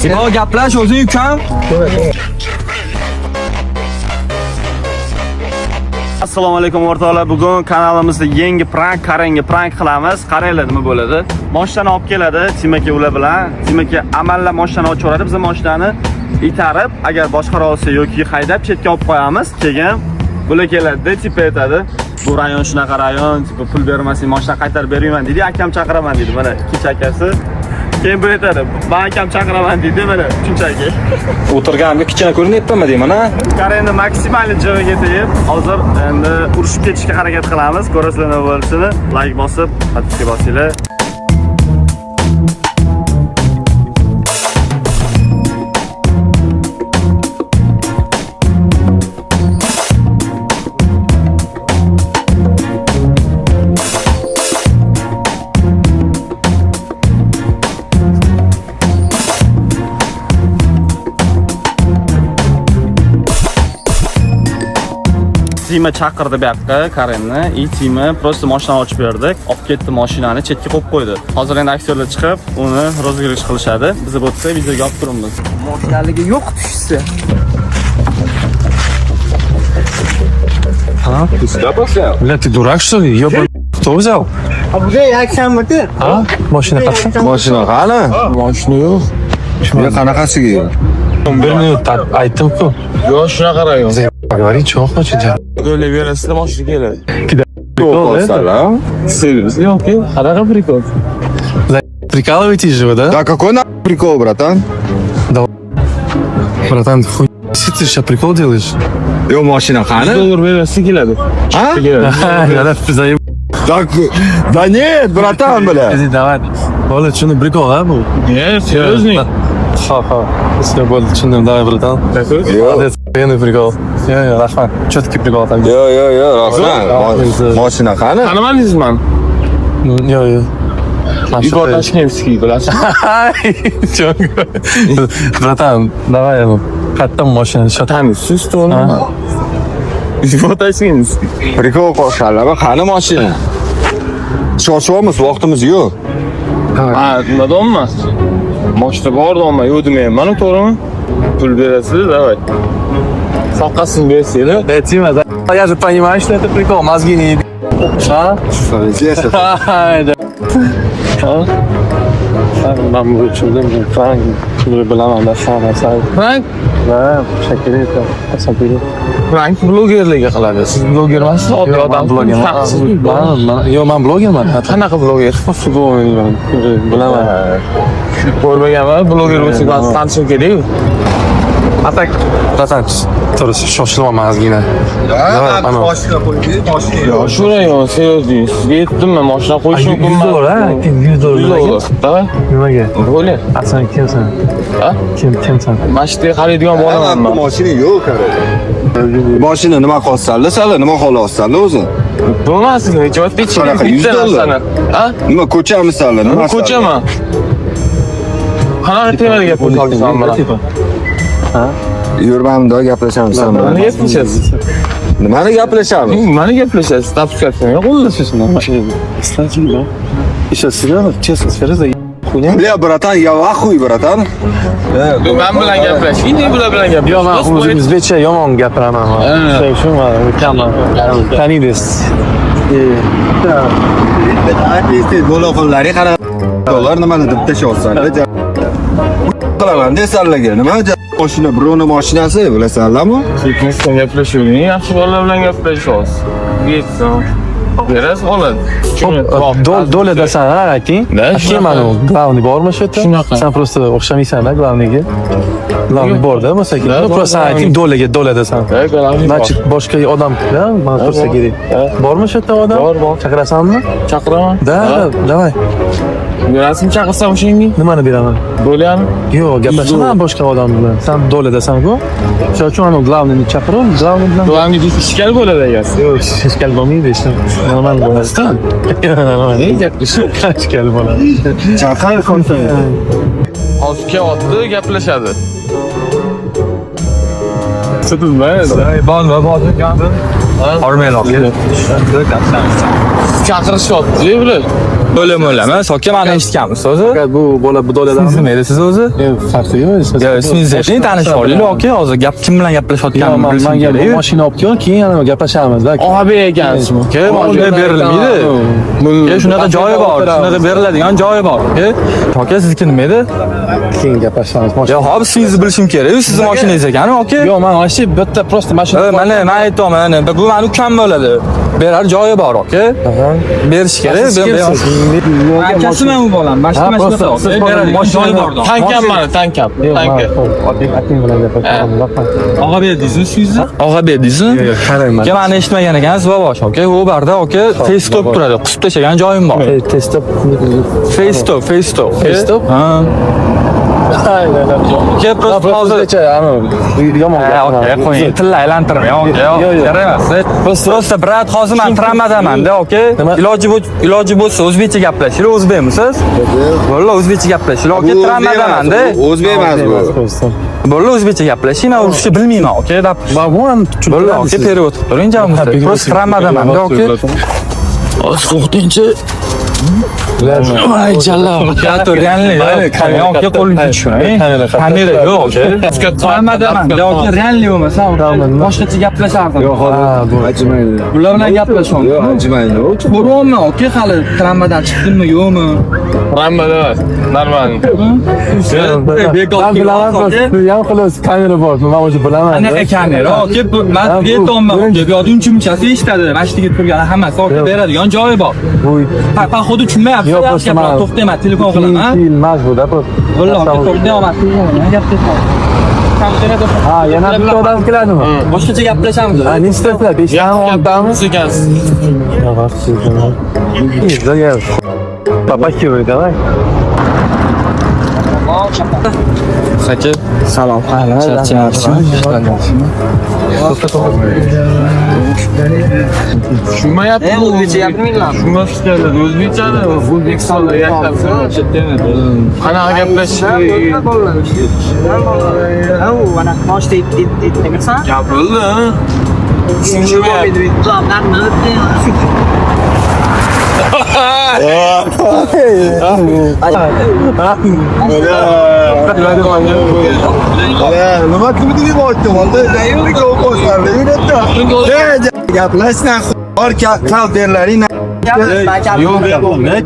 Yo, gaplash o'zing ukam. Assalomu alaykum o'rtoqlar. Bugun kanalimizda yangi prank, Karenga prank qilamiz. Qaranglar nima bo'ladi. Mashinani olib keladi Timaka ular bilan. Timaka amallab mashinani ochaveradi. Biz mashinani itarib, agar boshqara olsa yoki haydab chetga olib qo'yamiz. Keyin bular keladi, tipa aytadi. Bu rayon shunaqa rayon, tipa pul bermasang mashina qaytarib bermayman dedi. Akam chaqiraman dedi. Mana ikkinchi akasi. Keyin bu aytadi, "Men akam chaqiraman" dedi. Mana shunchaki. O'tirganimga kichkina ko'rinyaptimi deyman, ha? Karenni maksimal joyiga tegib, hozir endi urushib ketishga harakat qilamiz. Ko'rasizlar nima bo'lishini. Like bosib, podpiska bosinglar. Tima chaqirdi bu yoqqa Karenni. Tima просто mashinani ochib berdik. Olib ketdi mashinani, chetga qo'yib qo'ydi. Hozir endi aktyorlar chiqib, uni rozgirish qilishadi. Biz bu yerda videoga olib turibmiz. Mashinaligi yo'q tushsa. Бля, ты дурак, что ли? Ёбаный, кто взял? А bu yaksanmidi? А? Mashina qayerda? Mashina qani? Mashina yo'q. Shunga qanaqasiga? 1 minut aytdim-ku. Yo'q, shunaqa rayon. Говори, чего хочешь? O'ylayverasizlar, mashina keladi. Серьезно? Qanaqa прикол? Прикалываетесь же вы, да? Да какой прикол, братан? Братан, хуй ты сейчас прикол делаешь? Yo'q, mashina qani? Dollar berasiz keladi. Ha? Заеб... Да нет, братан, бля. Давай. Оля, что на прикол, а? Нет, серьезный. Ха-ха. Все будет, что давай, братан. Молодец, охуенный прикол. Рахман, четкий прикол там. Yo'q, rahmat. Mashina qani? Qanaman sizman? Yo'q. Igor Tashkentskiy bilasizmi? Братан, давай, qayerdan mashina shot. Tanisiz to'g'rimi? Igor Tashkentskiy. Prikol qo'shganlar, qani mashina? Shoshamiz, vaqtimiz yo'q. Ha, nimadanmi? Mashina bordanmi? Yo'q demayman, to'g'rimi? Pul berasiz, давай. Soqqasini bersanglar. Тима, я же понимаю, что это прикол, мозги не еби. А? Ben bu içimden bir frank bilemem de sana say. Frank? Ne? Şekil etti. Teşekkür ederim. Frank blogerlarga qiladi. Siz bloger emassiz, oddiy odam. Yo'q, men blogerman. Qanaqa bloger? Bilaman. Ko'rmaganman, bloger bo'lsa tanishim kerak-ku. Atak. Bratан, to'g'risi shoshilyapman ozgina. Yo, shu rayon, seriously. Sizga aytdimmi, mashina qo'yish mumkinmi? $100. Davay. Nimaga? Bo'ling. Sen kimsan? Ha? Kimsan? Mashinaga qaraydigan bolaman. Mashina yo'q, kare. Mashina nima qolsanlar, sali nima xohlasizlar o'zi? Bo'lmasmi? Necha Qanaqa, $100? Ha? Nima ko'chamisizlar, nima? Ko'chami? Qanaqa temaga gap qo'ysan bilan? Ha? Yurmamda gaplashamiz sen bilan. Nima gaplashasiz? Nimani gaplashamiz? Nimani gaplashasiz? Tapishasiz. Qo'llasizmi? Кстати, да. И сейчас серьезно, честно, скажи за хуйня. Bля, bratан, я в ахуе, bratан. Men bilan gaplashing, men bilan gaplashing. Yo'q, men o'zim o'zbekcha yomon gapiraman. Shuning uchun men o'taman. Taniysiz. Bo'loqonlari qara. Ular nimani deb tashyapsanlar? Qilaman desanlarga, nima? Mashina, birovning mashinasi, bilasanlarmi? Fitnessdan gaplashuving, yaxshi bolalar bilan gaplashyapsiz. Yetsin. Berasiz oladi. Do'la desan, ha, ayting. Kemani главный bormi shu yerda? Shunaqa. Sen просто o'xshamaysan-da главныйga. Главный bor-da, bo'lsa kerak. Просто ayting do'la desan. Значит, boshqa odam, da, men tursa kerak. Bormi shu yerda odam? Bor. Chaqirasanmi? Chaqiraman. Da, давай. Berasizmi chaqirsam o'shanga? Nimani beraman? Bo'lyapmi? Yo'q, gaplashaman boshqa odam bilan. Sen do'la desan-ku. Shuning uchun uni главныйni chaqirib, главный bilan. Do'langi ishkal bo'ladi agar. Yo'q, ishkal bo'lmaydi, ishim. Normal bo'ladi. Normal. Ishkal bo'ladi. Chaqir konsen. Hozir kelyapti, gaplashadi. Hormaylar. Chaqirishyapti, bular. O'lim o'lamiz. Aka mana eshitganmiz o'zi. Bu bola bu doladan Siz nima edasiz o'zi? farqi yo'q. Yo, ismingizni tanishib olaylik aka. Hozir gap kim bilan gaplashayotganini bilishim Menga kerak. mashina olib kel, keyin yana gaplashamiz. Abi ekansiz. Aka, mashina berilmaydi. Aka, shunaqa joyi bor. Shunaqa beriladigan joyi bor. Aka, sizniki nima edi? Keyin gaplashamiz. Yo, hozir ismingizni bilishim kerak. Sizni mashinangiz ekan, aka. Yo'q, men вообще bitta prosta mashina. Mana men aytaman, bu meni ukam bo'ladi. Berar joyi bor, aka. Berish kerak. Akasi men u bolam. Mashina joyi bor. Tankam mana, tankam. Tanka. Ating bilan gaplashamiz. Og'a berdingizmi sizni? Og'a berdingizmi? Yo'q, qarang. Aka, meni eshitmagan ekansiz, bobosh, aka. U barda, aka, FaceTop turadi. Qisib tashlagan joyim bor. Testop. FaceTop. FaceTop? Ha. Aka, prosta hozir yomon aka, qo'ying. Tilla aylantirmang, aka. Kerak emas. Prosta brat, hozir men tramadamanda, aka. Iloji bo'lsa o'zbekcha gaplashing. O'zbekmisiz? Bo'ldi, o'zbekcha gaplashing. Aka, tramadamanda. O'zbek emas bu. Bo'ldi, o'zbekcha gaplashing. Men ruschа bilmayman, aka. Bo'ldi, aka, перевод qilib turing, jamg'arma. Prosta tramadamanda, aka. Hozir qo'rqdingchi? Ay jalla. Kato realni, aka, qo'lingizga tushiring. Kamera yo'q. Tramadamanda, aka, realni bo'lmasa, boshqacha gaplashardim. Yo'q, ajimaydi. Bular bilan gaplashamiz. Yo'q, ajimaydi. Ko'ryapman, aka, hali tramadan chiqdimmi, yo'qmi? Ramada normal. Yan xullas kamera bor. Men o'zi bilaman. Anaqa kamera, aka, men aytolman, aka, yodimchimchasi eshitadi. Mashinaga turgan hammasi, aka, beradigan joyi bor. Походу tushunmayapsiz. Yo'q, to'xtayman, telefon qilaman. Filmas bu-da bu. Vallahi, to'xtayapman. Ha, yana bitta odam keladimi? Boshqacha gaplashamiz. Ha, nechtalar? 5 ta, 10 tami? Ekansiz. Yo'q, Papa kim davay? Aka, salom. Charchyapsizmi? Tushunmayapti. O'zbekcha gapirmanglar. Tushunmasdan o'zbekchani O'zbekistonda yashashni. Qanaqa gaplash? Ha, u ana boshda aytmasan. Gapirdi. Tushunmayapti. Nima qilib yubordi? Gaplashsan, bor kalderlaring.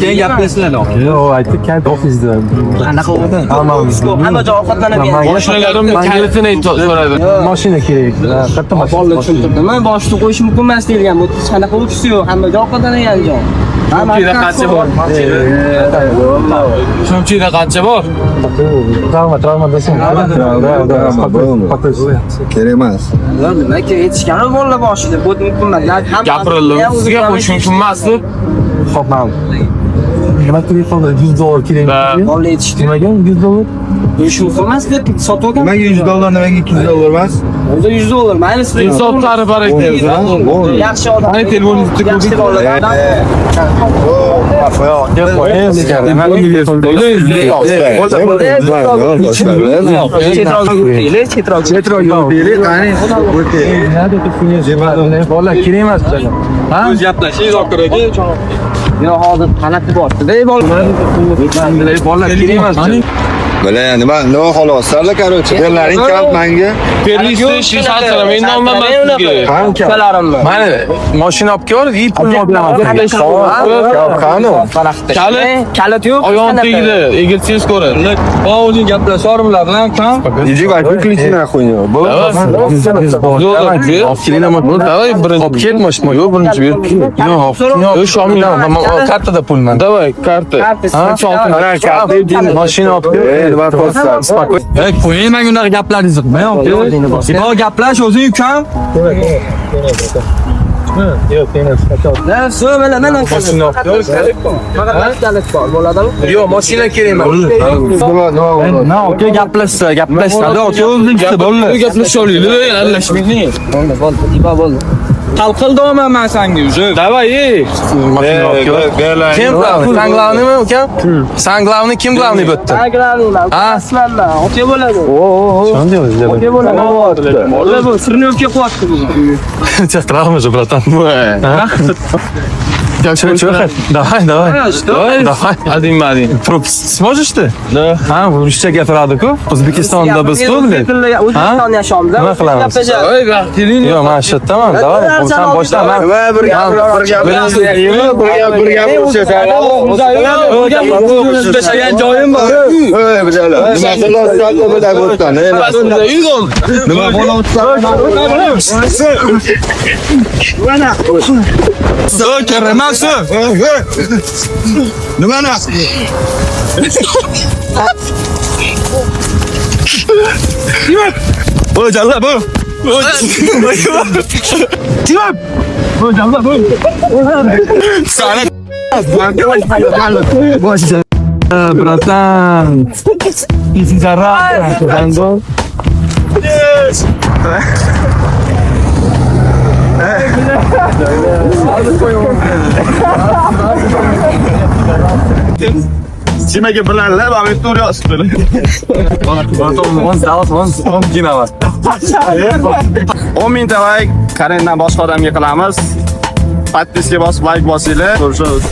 Keyin gaplashinglar. Yo'q, aytdi, kant ofisda. Anaqa bo'ldi. Hamma joy ovqatlanib Mashinalarim kalitini so'radi. Mashina kerak. Katta mashina. tushuntirdim. Men boshda qo'yish mumkin emas deyilgan. Bu qanaqa o'tisi yo'q. Hamma joy ovqatlangan joy. Shunchida qancha bor? Shunchida qancha bor? Travma desang. Kerak emas. Nima kerak yetishgan bolalar boshida. Bu mumkin emas. Gapirildi. Sizga qo'yish mumkin emasdi. Xo'p, mana. Nima telefonda $100 kerak? Bola yetishdi. Nimaga $100? Shu mumkin emas deb sotib olgan. Nimaga $100, nimaga $200 emas? O'zi $100. Mayli, Insoblari bor ekan. yaxshi odam. Qani telefoningizni yaxshi bolalardan. Bola kerak emas. Ha? O'z gaplashingiz okiraga. Yo, hozir qanaqi bordi? Bola kerak emas. Mana nima xolos, sarla короче, berlaring kalt menga. Perlisti shishasini men olmayman sizga. Mana mashina olib kel, и pulni olib Qani? Kalit yo'q. Oyoq tegdi, egilsangiz ko'radi. Bovli gaplashorlar bilan kam. Иди выключи нахуй его. Давай birinchi. olib kel mashina. Yo'q, birinchi ber. Yo'q, kartada pulman. Давай, karta. Mashina olib kel. Qo'ying, men unaqa gaplaringizni qilmang, aka. Yo, gaplash o'zing ukam. Yo'q, emas. Mana Mashina olib kel. faqat kalit bor. Bo'ladimi? Yo'q, mashina kerak emas. Na, aka, gaplashsa, gaplashadi, aka, o'zingizda bo'ldi. Gaplasholaylik, aralashmaylik. Bo'ldi. Hal qildim men senga уже. Давай, Mashina olib kel. Kim glavni? Sen glavnimi, ukam? Sen glavni, kim glavni bu yerda? Aglarlar. Aslanlar. Ota bo'ladi. Shunday o'zi. Ota bo'ladi. Bu sirni o'pga qo'yapti bu. Chaqtiramiz, bratan. Чё, давай. Давай. Один один. Sможешь ты? Да. Ha, ruscha gapiradi-ku. O'zbekistonda biz-ku, bildik. O'zbekistonda yashaymiz. Nima qilamiz? Yo'q, men shu yerdaman. Davay, sen boshdan men bir gap Yashagan joyim bor. Nima Nimani? Bu jalla bu. Timam. Bu jalla bu. Sana. Bratан. Пиздара. Бандо. Timaga bilanlar, va men to'g'ri yozib beraman. 10 mingta like Karendan boshqa odamga qilamiz. Podpiska bosib, like bosinglar. Ko'rishamiz.